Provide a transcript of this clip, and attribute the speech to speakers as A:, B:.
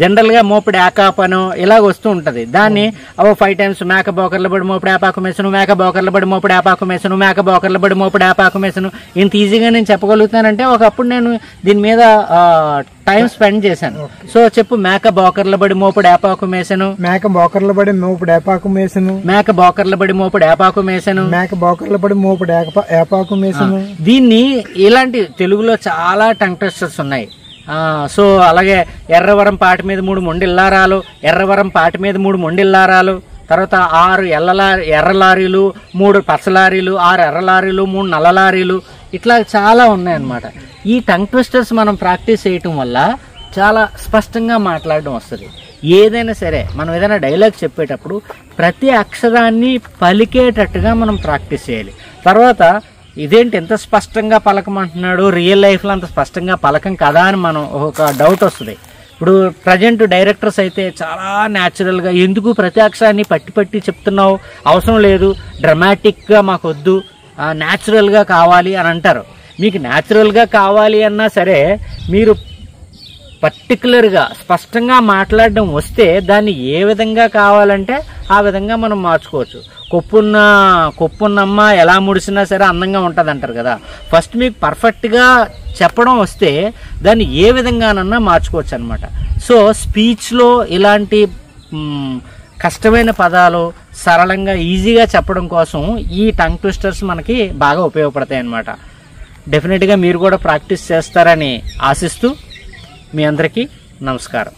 A: General గా మోపుడు ఏకాపను ఇలాగ వస్తూ ఉంటది. దాన్ని 5 times మేక బోకర్ల బడి మోపుడు ఏపాకు మేసను, మేక బోకర్ల బడి మోపుడు ఏపాకు మేసను, మేక బోకర్ల బడి మోపుడు ఏపాకు మేసను. ఇంత ఈజీగా నేను చెప్పగలుగుతానంటే ఒకప్పుడు నేను దీని మీద టైం స్పెండ్ చేశాను. సో చెప్పు, మేక బోకర్ల బడి మోపుడు ఏపాకు మేసను,
B: మేక బోకర్ల బడి మోపుడు ఏపాకు మేసను,
A: మేక బోకర్ల బడి మోపుడు ఏపాకు మేసను,
B: మేక బోకర్ల బడి మోపుడు ఏపాకు మేసను.
A: దీన్ని ఇలాంటి తెలుగులో చాలా టంగ్ ట్విస్టర్స్ ఉన్నాయి. సో అలాగే ఎర్రవరం పాటి మీద 3 మొండిల్లారాలు, ఎర్రవరం పాటి మీద 3 మొండిల్లారాలు, తర్వాత 6 ఎర్ర లారీలు, 3 పచ్చ లారీలు, 6 ఎర్ర లారీలు, 3 నల్ల లారీలు, ఇట్లా చాలా ఉన్నాయన్నమాట. ఈ టంగ్ ట్విస్టర్స్ మనం ప్రాక్టీస్ చేయటం వల్ల చాలా స్పష్టంగా మాట్లాడడం వస్తుంది. ఏదైనా సరే మనం ఏదైనా డైలాగ్ చెప్పేటప్పుడు ప్రతి అక్షరాన్ని పలికేటట్టుగా మనం ప్రాక్టీస్ చేయాలి. తర్వాత ఇదేంటి ఎంత స్పష్టంగా పలకమంటున్నాడు, రియల్ లైఫ్లో అంత స్పష్టంగా పలకం కదా అని మనం ఒక డౌట్ వస్తుంది. ఇప్పుడు ప్రజెంట్ డైరెక్టర్స్ అయితే చాలా న్యాచురల్గా, ఎందుకు ప్రతి అక్షరాన్ని పట్టి చెప్తున్నావు, అవసరం లేదు, డ్రమాటిక్గా మాకు వద్దు, న్యాచురల్గా కావాలి అని అంటారు. మీకు న్యాచురల్గా కావాలి అన్నా సరే మీరు పర్టికులర్గా స్పష్టంగా మాట్లాడడం వస్తే దాన్ని ఏ విధంగా కావాలంటే ఆ విధంగా మనం మార్చుకోవచ్చు. కొప్పున్నమ్మ ఎలా ముడిసినా సరే అందంగా ఉంటుంది అంటారు కదా. ఫస్ట్ మీకు పర్ఫెక్ట్గా చెప్పడం వస్తే దాన్ని ఏ విధంగానన్నా మార్చుకోవచ్చు అనమాట. సో స్పీచ్లో ఇలాంటి కష్టమైన పదాలు సరళంగా ఈజీగా చెప్పడం కోసం ఈ టంగ్ ట్విస్టర్స్ మనకి బాగా ఉపయోగపడతాయి అన్నమాట. డెఫినెట్గా మీరు కూడా ప్రాక్టీస్ చేస్తారని ఆశిస్తూ మీ అందరికీ నమస్కారం.